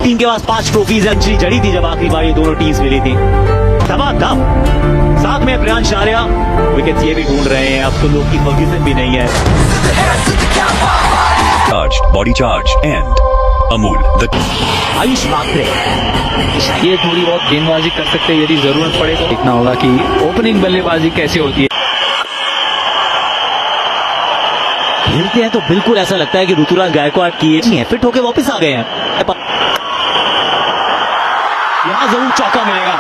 Team के पास 5 trophies है, जड़ी थी जब आखिरी बार ये दोनों टीम्स मिली थी। धमाधम साथ में प्रियांश आर्या विकेट ये भी ढूंढ रहे हैं, अब तो लोग की फर्ग्यूसन भी नहीं है। Charged, body charge and Amul. Ayush मात्रे ये थोड़ी बहुत गेंदबाजी कर सकते हैं, यदि जरूरत पड़े तो देखना होगा कि ओपनिंग बल्लेबाजी कैसी होती है। खेलते हैं तो बिल्कुल ऐसा लगता है कि ऋतुराज गायकवाड़ की फिट होके वापस आ गए हैं। यहां जरूर चौका मिलेगा।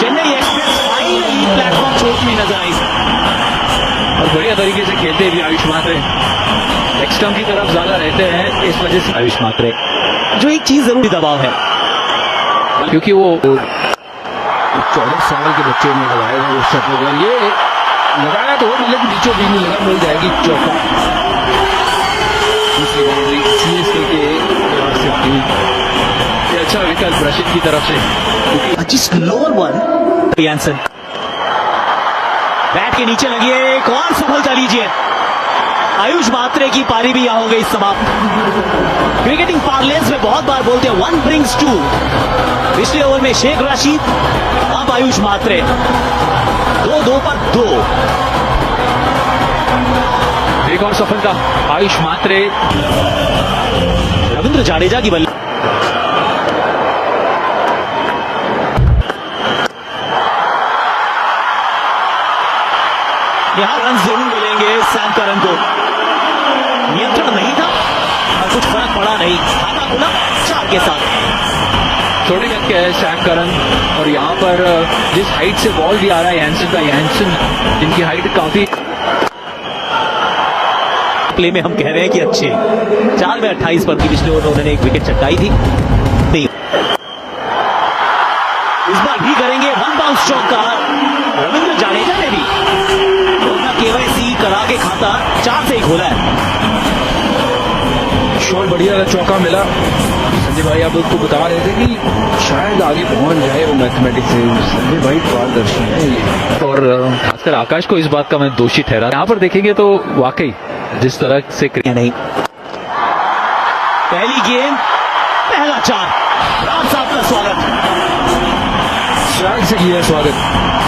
चेन्नई एक्सप्रेस फाइनली प्लेटफॉर्म छोड़ती हुई नजर आई और बढ़िया तरीके से खेलते भी आयुष मात्रे एक्सटर्म की तरफ ज्यादा रहते हैं, इस वजह से आयुष मात्रे जो एक चीज जरूरी दबाव है, क्योंकि वो 14 साल के बच्चे ने लगाया है उस शॉट पर, ये लगाया तो लेकिन बीचों बीच में लगा, मिल जाएगी चौका। दूसरी बाउंड्री सीएसके के अच्छा विकल्प रशीद की तरफ से। जिस लोअर वन यानसन बैट के नीचे लगी है, एक और सफलता लीजिए। आयुष मात्रे की पारी भी यहां हो गई समाप्त। क्रिकेटिंग पार्लेंस में बहुत बार बोलते हैं 1 brings 2। पिछले ओवर में शेख रशीद, अब आयुष मात्रे, 2-2 पर 2। एक और सफलता आयुष मात्रे। रविंद्र जाडेजा की बल्ले यहां रन जरूर मिलेंगे सैम करन को। नियंत्रण नहीं था और कुछ फर्क पड़ा नहीं, खाता खुला 4 के साथ। छोटे गन के है सैम करन, और यहाँ पर जिस हाइट से बॉल भी आ रहा है यानसन जिनकी हाइट काफी प्ले में हम कह रहे हैं कि अच्छे 4 में 28 पर पिछले ओवर में उन्होंने एक विकेट चटकाई थी। नहीं, इस बार भी करेंगे 1 बाउंस चौका। रविंद्र जाडेजा ने भी केवाईसी करा के खाता 4 से ही खोला है। शॉट बढ़िया चौका मिला। संजय भाई आप लोग को बता रहे थे कि शायद आगे पहुंच जाए वो मैथमेटिक्स से। संजय भाई पारदर्शी है ये, और खासकर आकाश को इस बात का मैं दोषी ठहरा। यहाँ पर देखेंगे तो वाकई जिस तरह से नहीं, पहली गेंद पहला 4। राम साहब का स्वागत, स्ट्राइक से किया स्वागत,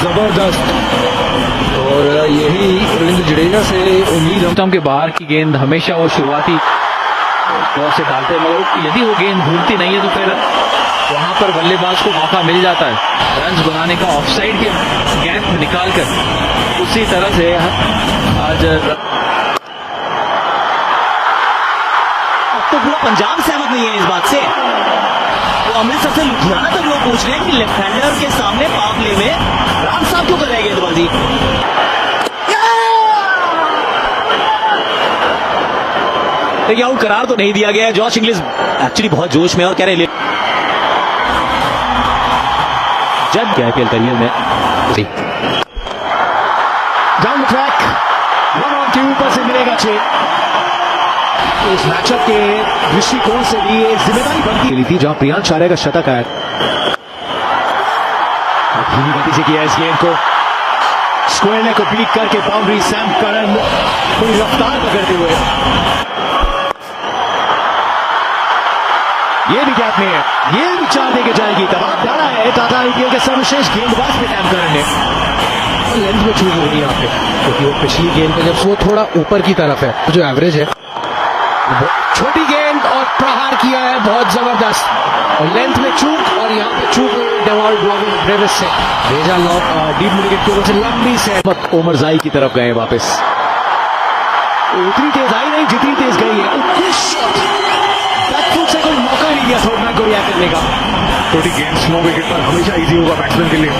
जबरदस्त। और यही रविंद्र जडेजा से उम्मीद स्टंप के बाहर की गेंद हमेशा वो शुरुआती दौर से डालते हैं, मगर यदि वो गेंद घूमती नहीं है तो फिर वहां पर बल्लेबाज को मौका मिल जाता है रन बनाने का, ऑफसाइड के गैप निकाल कर। उसी तरह से आज अब तो पूरा पंजाब सहमत नहीं है इस बात से। तो अमृतसर से लुधियाना तक लोग पूछ रहे हैं कि लेफ्ट हैंडर के सामने पावर प्ले में राम साहब क्यों कर रहे हैं गेंदबाजी। देखिए आउट करार तो नहीं दिया गया है। जॉश इंग्लिश एक्चुअली बहुत जोश में और कह रहे जब क्या आईपीएल करियर में डाउन द ट्रैक 1 ऑन के ऊपर से मिलेगा 6। इस मैचअप के दृष्टिकोण से भी एक जिम्मेदारी बनती मिली थी, जहां प्रियांश आर्या का शतक आया। धीमी गति से किया इस गेंद को, स्क्वायर ने को बीट करके बाउंड्री। सैम करन पूरी रफ्तार पकड़ते हुए, ये भी गैप में है, ये भी 4 देके जाएगी। दबाव डाला है टाटा आईपीएल के सर्वश्रेष्ठ गेंदबाज पे सैम करन ने। लेंथ में चूक होगी यहाँ पे, क्योंकि वो पिछली गेंद पे जब वो थोड़ा ऊपर की तरफ है, जो एवरेज है, छोटी गेंद और प्रहार किया है बहुत जबरदस्त। और लेंथ में चूक, और यहाँ पे चूक डेवॉल्ड ब्रेविस से भेजा लॉक डीप विकेट की ओर से लंबी से ओमर जाई की तरफ गए वापस। उतनी तेज आई नहीं जितनी तेज गई है। बैकफुट से कोई मौका नहीं दिया थोड़ा को रिएक्ट करने का। छोटी गेंद स्लो विकेट पर हमेशा इजी होगा बैट्समैन के लिए।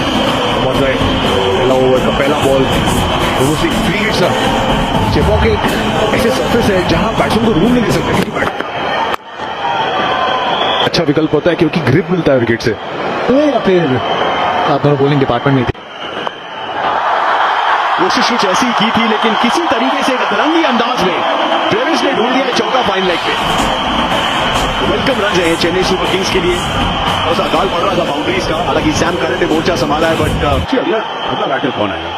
बहुत पहला ओवर का पहला बॉल, दोनों से 3 हिट्स चेपॉक एक ऐसे सरफेस है जहां बैट्समैन को रूम नहीं दे सकते। अच्छा विकल्प होता है क्योंकि ग्रिप मिलता है विकेट से। या फिर आप दोनों बॉलिंग डिपार्टमेंट में थे, कोशिश कुछ ऐसी की थी, लेकिन किसी तरीके से रंगी अंदाज में ब्रेविस ने ढूंढ दिया चौका फाइन लेग पे। वेलकम रन रहे चेन्नई सुपर किंग्स के लिए। और अकाल पड़ रहा था बाउंड्रीज का, हालांकि सैम करन ने मोर्चा संभाला है, बट अगला बैटर कौन आएगा?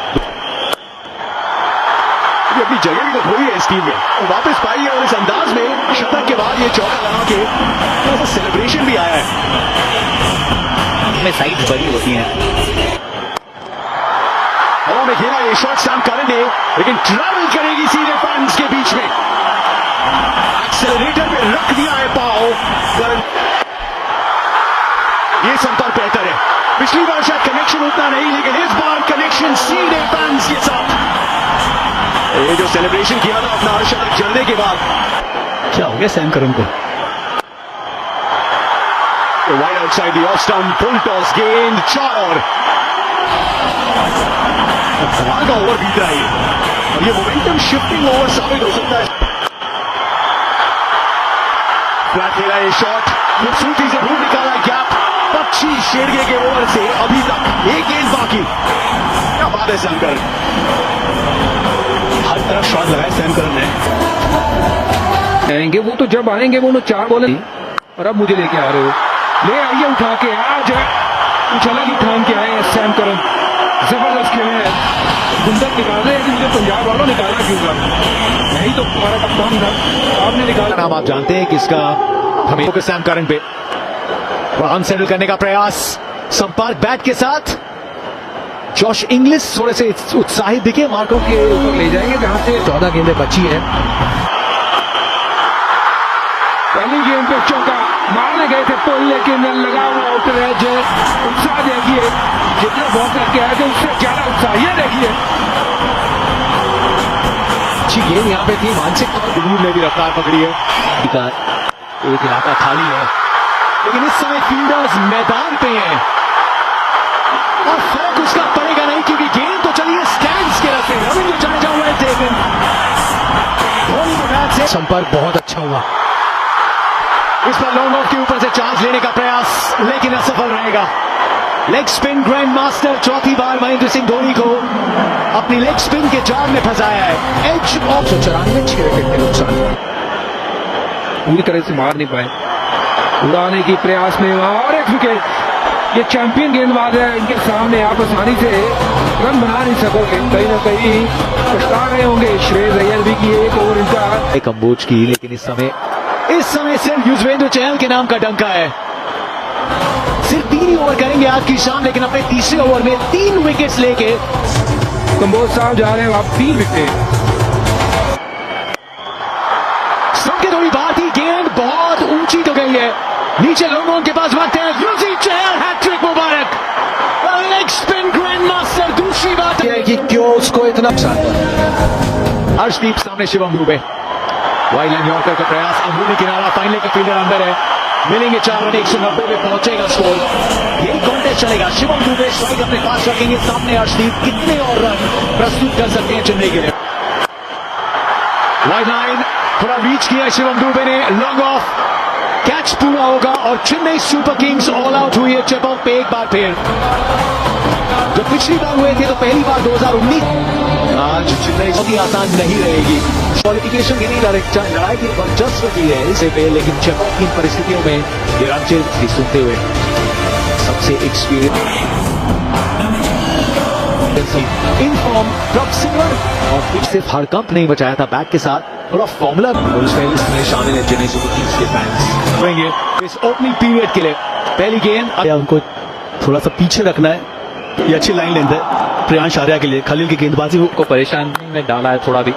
अपनी जगह भी तो खोई है इस टीम में, और वापस पाई है। और इस अंदाज में शतक के बाद ये चौका लगा के सेलिब्रेशन में साइज बड़ी होती हैं। हवा में खेला ये शॉट सैम करन ने, लेकिन ट्रैवल करेगी सीधे फैंस के बीच में। एक्सेलरेटर पे रख दिया है पाव करन। ये संपर्क बेहतर है। पिछली बार शायद कनेक्शन उतना नहीं, लेकिन इस बार कनेक्शन सीधे फैंस के साथ। ये जो सेलिब्रेशन किया था अपना अर्शदक जलने के बाद, क्या हो गया सैम करन को? Wide outside the off stump, full toss गेंद 4 और कमाल का ओवर बीत रहा है और ये मोमेंटम शिफ्टिंग ओवर साबित हो सकता है। फ्लैट खेला ये शॉट, खूबसूरती से ढूंढ निकाला गैप। पक्षी शेरगे के ओवर से अभी तक एक गेंद बाकी। क्या बात है सैम करन, हर तरफ शॉट लगाए सैम करन ने। आएंगे वो तो जब आएंगे वो 4 बॉल और अब मुझे लेके आ रहे हो। ले आइए उठा के, आज कुछ अलग ही ठान के आए हैं सैम करन। जबरदस्त खेले हैं, गुंडक निकाल रहे हैं कि मुझे पंजाब वालों निकाला क्यों था? यही तो हमारा कप्तान था, आपने निकाला। नाम आप जानते हैं किसका हमें फोकस सैम करन पे। रन सेटल करने का प्रयास, संपर्क बैट के साथ। जॉश इंग्लिश थोड़े से उत्साहित दिखे, मार्कों के ऊपर ले जाएंगे जहां से 14 गेंदें बची है। पहली गेंद पे चौका मारने गए थे पुल, लेकिन लगा हुआ आउटर है। जो उत्साह देखिए, जितना बॉल करके आए थे उससे ज्यादा उत्साह ये देखिए। अच्छी गेंद यहाँ पे थी, मानसिक तौर पर ने भी रफ्तार पकड़ी है। एक इलाका खाली है, लेकिन इस समय फील्डर्स मैदान पे हैं और फर्क उसका पड़ेगा नहीं, क्योंकि गेंद तो चली है स्टैंड्स के रस्ते। रविंद्र जडेजा हुआ है टेकन। धोनी के बैट से संपर्क बहुत अच्छा हुआ। इस पर लॉन्ग ऑफ के ऊपर से चांस लेने का प्रयास, लेकिन असफल रहेगा। लेग स्पिन ग्रैंड मास्टर चौथी बार महेंद्र सिंह धोनी को अपनी लेग स्पिन के जाल में फंसाया है। एज ऑफ 194 6 विकेट के नुकसान। पूरी तरह से मार नहीं पाए, उड़ाने की प्रयास में और एक विकेट। ये चैंपियन गेंदबाज है, इनके सामने आप आसानी से रन बना नहीं सकोगे। कहीं ना कहीं पछता रहे होंगे श्रेयस अय्यर भी कि एक ओवर इनका कंबोज की, लेकिन इस समय सिर्फ युजवेंद्र चहल के नाम का डंका है। सिर्फ 3 ही ओवर करेंगे आज की शाम, लेकिन अपने तीसरे ओवर में 3 विकेट्स लेके कंबोज साहब जा रहे हैं। आप 3 विकेट सबके थोड़ी भारतीय गेंद बहुत ऊंची तो गई है, नीचे लोगों के पास वक्त है। युवराज चहल हैट्रिक मुबारक। Leg spin grand master. दूसरी बात है कि क्यों उसको इतना हर्षदीप सामने Shivam Dube. Wide line yorker का प्रयास, अंदरूनी किनारा, फाइनल का फील्डर अंदर है। मिलेंगे 4 रन, 190 पे पहुंचेगा स्कोर। यही कॉन्टेस्ट चलेगा। शिवम दुबे स्ट्राइक अपने पास रखेंगे, सामने हर्षदीप कितने और रन प्रस्तुत कर सकते हैं चेन्नई के लिए। वाइड लाइन थोड़ा रीच किया शिवम दुबे ने, लॉन्ग ऑफ, कैच पूरा होगा और Chennai super Kings all out हुई है चेपॉक पे एक बार फिर। जब पिछली बार हुए थे तो पहली बार 2019। आज चेन्नई बहुत ही आसान नहीं रहेगी। क्वालिफिकेशन की नहीं, लड़ाई की वर्चस्व की है इसे पे, लेकिन चेपॉक की इन परिस्थितियों में ये रन चेज सुनते हुए सबसे एक्सपीरियंस इन फॉर्म प्रभ सिमरन और पिच से हड़कंप नहीं बचाया था बैट के साथ। थोड़ा फॉर्मूला में शामिल है चेन्नई सुपर किंग्स के फैंस होंगे इस ओपनिंग पीरियड के लिए। पहली गेंद या उनको थोड़ा सा पीछे रखना है। ये अच्छी लाइन लेंथ है प्रियांश आर्या के लिए। खलील की गेंदबाजी को परेशानी में डाला है थोड़ा भी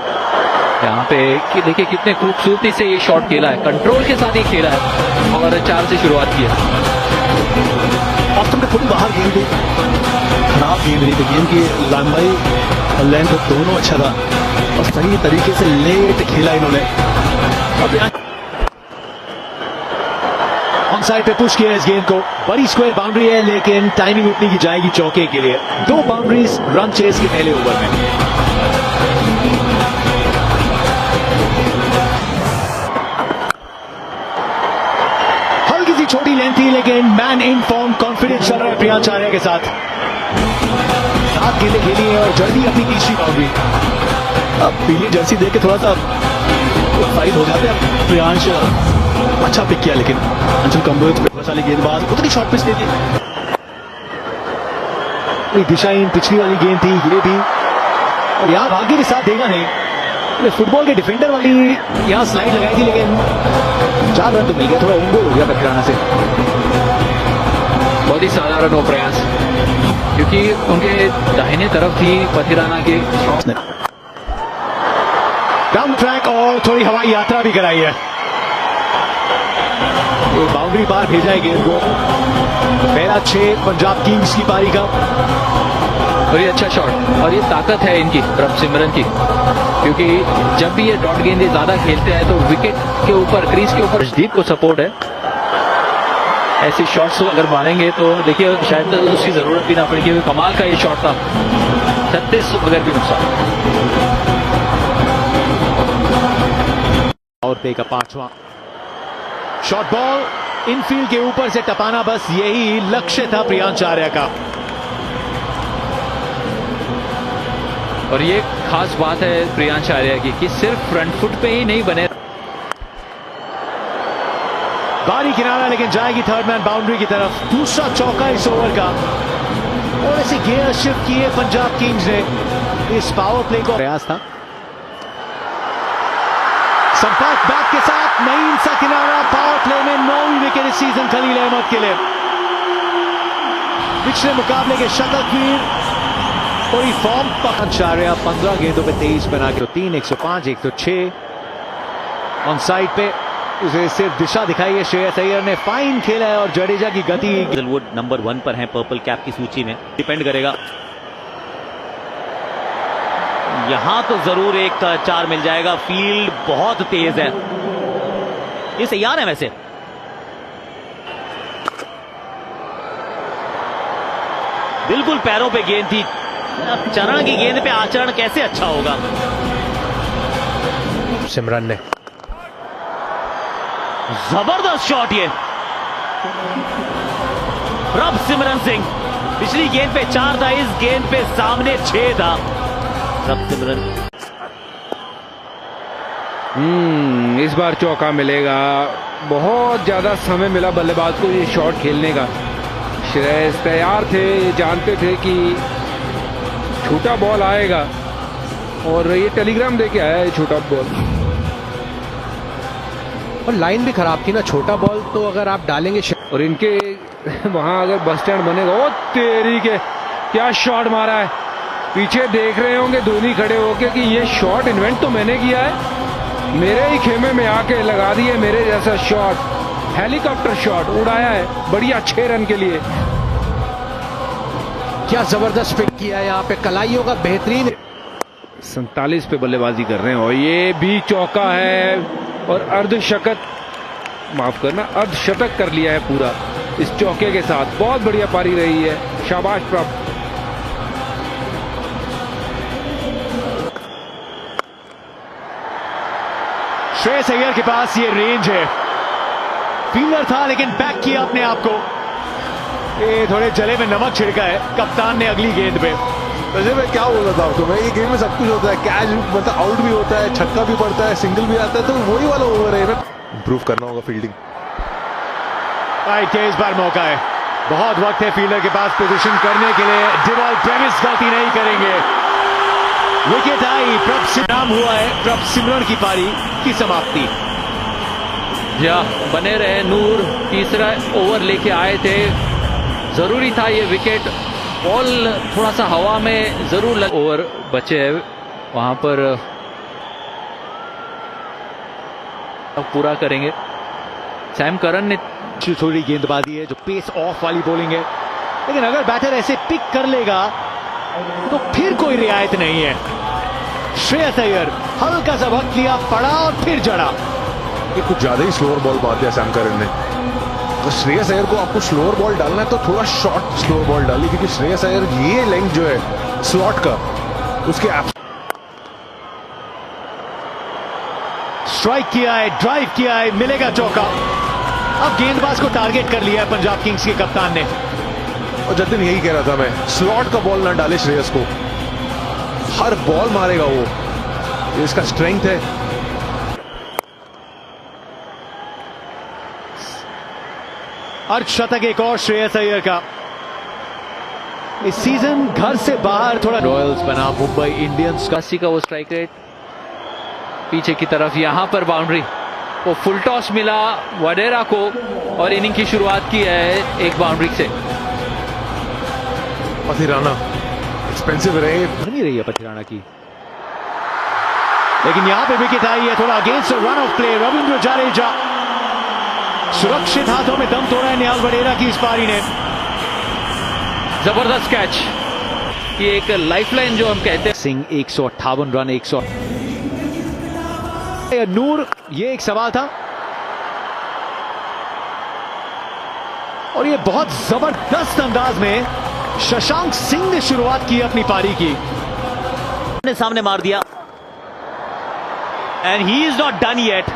यहाँ पे कि देखिए कितने खूबसूरती से ये शॉट खेला है, कंट्रोल के साथ ही खेला है और 4 से शुरुआत की है। अब तुमने थोड़ी बाहर गेंद दी, खराब गेंद रही थी। गेंद की लंबाई और लेंथ दोनों अच्छा था और सही तरीके से लेट खेला इन्होंने। ऑन साइड पे पुश किया इस गेंद को। बड़ी स्क्वायर बाउंड्री है, लेकिन टाइमिंग उतनी की जाएगी चौके के लिए। 2 बाउंड्रीज रन चेस के पहले ओवर में। हल्की सी छोटी लेंथ थी, लेकिन मैन इन फॉर्म, कॉन्फिडेंस चल रहा है प्रियांश आर्या के साथ। 7 गेंदें खेली है और जल्दी अपनी तीसरी बाउंड्री। अब पीली जर्सी देख के थोड़ा सा फाइट हो जाते हैं। प्रियांश अच्छा पिक किया, लेकिन अंशुल कंबोज वाली गेंदबाज उतनी शॉर्ट पिच नहीं थी। दिशाहीन पिछली वाली गेंद थी ये भी, और यहाँ भाग्य के साथ देगा नहीं। फुटबॉल के डिफेंडर वाली यहाँ स्लाइड लगाई थी, लेकिन 4 रन तो मिल गया। थोड़ा उंगोल हो गया था किराना से। बहुत ही साधारण नो प्रयास, क्योंकि उनके दाहिने तरफ थी पथिराना के शॉट ने। डाउन ट्रैक और थोड़ी हवाई यात्रा भी कराई है, बाउंड्री पार भेजा है गेंद को। पहला 6 पंजाब किंग्स की पारी का। और ये अच्छा शॉट, और ये ताकत है इनकी प्रभसिमरन की, क्योंकि जब भी ये डॉट गेंदें ज्यादा खेलते हैं तो विकेट के ऊपर, क्रीज के ऊपर दीप को सपोर्ट है। ऐसे शॉट्स अगर मारेंगे तो देखिए शायद उसकी जरूरत भी ना पड़े, क्योंकि कमाल का ये शॉट था, 36 मगर भी नुकसान। और पे का 5वां शॉट, बॉल इनफील्ड के ऊपर से टपाना, बस यही लक्ष्य था प्रियांश आर्या का। और ये खास बात है प्रियांश आर्या की कि सिर्फ फ्रंट फुट पे ही नहीं बने। बारी किनारा, लेकिन जाएगी थर्ड मैन बाउंड्री की तरफ। दूसरा चौका इस ओवर का, और ऐसे गियर शिफ्ट किए पंजाब किंग्स ने इस पावर प्ले को। प्रयास था, संपर्क बैट के साथ नईम सा किनारा। पावर प्ले में 9वीं विकेट इस सीजन खलील अहमद के लिए। पिछले मुकाबले के शतकवीर पूरी फॉर्म पर। 15 गेंदों पे 23 बना के 3, 105, 106 ऑन साइड पे। उसे सिर्फ दिशा दिखाई है श्रेयस अय्यर ने। फाइन खेला है, और जडेजा की गति। हेजलवुड नंबर 1 पर हैं पर्पल कैप की सूची में। डिपेंड करेगा, यहां तो जरूर एक 4 मिल जाएगा। फील्ड बहुत तेज है, ये तैयार है वैसे। बिल्कुल पैरों पे गेंद थी। चरण की गेंद पे आचरण कैसे अच्छा होगा। सिमरन ने जबरदस्त शॉट ये प्रभसिमरन सिंह। पिछली गेंद पे 4 था, इस गेंद पे सामने 6 था। प्रभसिमरन इस बार चौका मिलेगा। बहुत ज्यादा समय मिला बल्लेबाज को ये शॉट खेलने का। श्रेयस तैयार थे, जानते थे कि छोटा बॉल आएगा, और ये टेलीग्राम देके आया है छोटा बॉल। और लाइन भी खराब थी ना, छोटा बॉल तो अगर आप डालेंगे। और इनके वहां अगर बस स्टैंड बनेगा। ओ तेरी के, क्या शॉट मारा है। पीछे देख रहे होंगे धोनी खड़े होके कि ये शॉट इन्वेंट तो मैंने किया है, मेरे ही खेमे में आके लगा दिए मेरे जैसा शॉट। हेलीकॉप्टर शॉट उड़ाया है, बढ़िया 6 रन के लिए। क्या जबरदस्त पिक किया है यहाँ पे, कलाइयों का बेहतरीन। 47 पे बल्लेबाजी कर रहे हैं, और ये भी चौका है, और अर्धशतक, माफ करना, अर्धशतक कर लिया है पूरा इस चौके के साथ। बहुत बढ़िया पारी रही है, शाबाश प्रभ। श्रेयस अय्यर के पास ये रेंज है। फील्डर था, लेकिन बैक किया अपने आप को। ये थोड़े जले में नमक छिड़का है कप्तान ने अगली गेंद पे। वैसे मैं क्या बोल रहा था आपको, मैं ये गेम में सब कुछ होता है। कैच मतलब आउट भी होता है, छक्का भी पड़ता है, सिंगल भी आता है, तो वही वाला ओवर है ना। इंप्रूव करना होगा फील्डिंग। राइट, इस बार मौका है, बहुत वक्त है फील्डर के पास पोजीशन करने के लिए। डिवॉल ब्रेविस गलती नहीं करेंगे। विकेट आई, प्रभसिमरन हुआ है। प्रभसिमरन की पारी की समाप्ति। या बने रहे नूर, तीसरा ओवर लेके आए थे, जरूरी था ये विकेट। बॉल थोड़ा सा हवा में जरूर लग, ओवर बचे है वहां पर, अब पूरा करेंगे। सैम करन ने थोड़ी गेंदबाजी है जो पेस ऑफ वाली बॉलिंग है, लेकिन अगर बैटर ऐसे पिक कर लेगा तो फिर कोई रियायत नहीं है। श्रेयस अय्यर हल्का सा वक्त लिया, पड़ा और फिर जड़ा। ये कुछ ज्यादा ही स्लोअर बॉल मार दिया सैम करन ने। तो श्रेयस अय्यर को आपको स्लोअर बॉल डालना है तो थोड़ा शॉर्ट स्लोअर बॉल डालिए, क्योंकि श्रेयस अय्यर ये लेंथ जो है स्लॉट का, उसके स्ट्राइक किया है, ड्राइव किया है, मिलेगा चौका। अब गेंदबाज को टारगेट कर लिया है पंजाब किंग्स के कप्तान ने। और जतिन यही कह रहा था मैं, स्लॉट का बॉल ना डाले श्रेयस को, हर बॉल मारेगा वो, ये इसका स्ट्रेंथ है। अर्धशतक एक और श्रेयस अय्यर का। इस सीजन घर से बाहर थोड़ा रॉयल्स बना मुंबई इंडियंस का। 80 का वो स्ट्राइक रेट, पीछे की तरफ यहां पर बाउंड्री, वो फुल टॉस मिला वडेरा को, और इनिंग की शुरुआत की है एक बाउंड्री से। पथिराना एक्सपेंसिव रहे। नहीं रही है पथिराना की, लेकिन यहां पे विकेट आई है थोड़ा against run of play. Ravindra Jadeja सुरक्षित हाथों में दम तोड़ा है निहाल वडेरा की इस पारी ने। जबरदस्त कैच, ये एक लाइफलाइन जो हम कहते हैं। सिंह 158 रन 100। नूर, ये एक सवाल था और ये बहुत जबरदस्त अंदाज में शशांक सिंह ने शुरुआत की अपनी पारी की। ने सामने मार दिया and he is not done yet.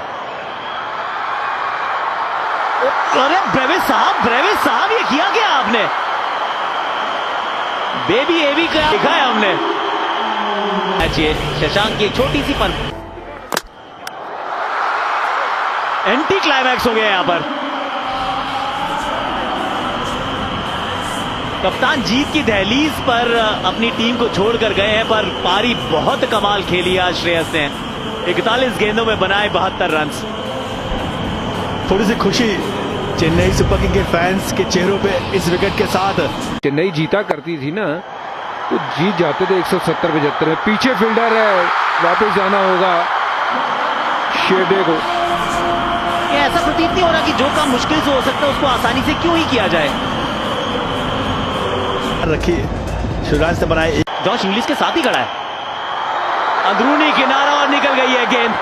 अरे ब्रेविस साहब ये किया क्या आपने? बेबी एवी का देखा है हमने। अच्छी शशांक की एक छोटी सी पर एंटी क्लाइमैक्स हो गया यहां पर। कप्तान जीत की दहलीज पर अपनी टीम को छोड़कर गए हैं, पर पारी बहुत कमाल खेली आज श्रेयस ने। 41 गेंदों में बनाए 72 रन। थोड़ी सी खुशी चेन्नई सुपर किंग के फैंस के चेहरों पे इस विकेट के साथ। चेन्नई जीता करती थी ना, तो जीत जाते थे 170-75 में। पीछे फील्डर है, वापस जाना होगा शेडे को। ये ऐसा प्रतीत नहीं हो रहा कि जो काम मुश्किल से हो सकता है उसको आसानी से क्यों ही किया जाए। रखिए शिवराज से बनाए। जॉश इंग्लिश के साथ ही खड़ा है, अंदरूनी किनारा और निकल गई है गेंद।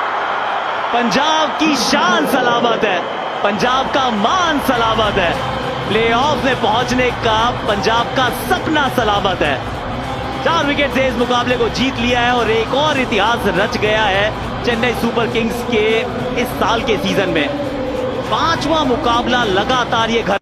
पंजाब की शान सलामत है, पंजाब का मान सलामत है, प्लेऑफ में पहुंचने का पंजाब का सपना सलामत है। 4 विकेट से इस मुकाबले को जीत लिया है और एक और इतिहास रच गया है चेन्नई सुपर किंग्स के इस साल के सीजन में। 5वां मुकाबला लगातार ये घर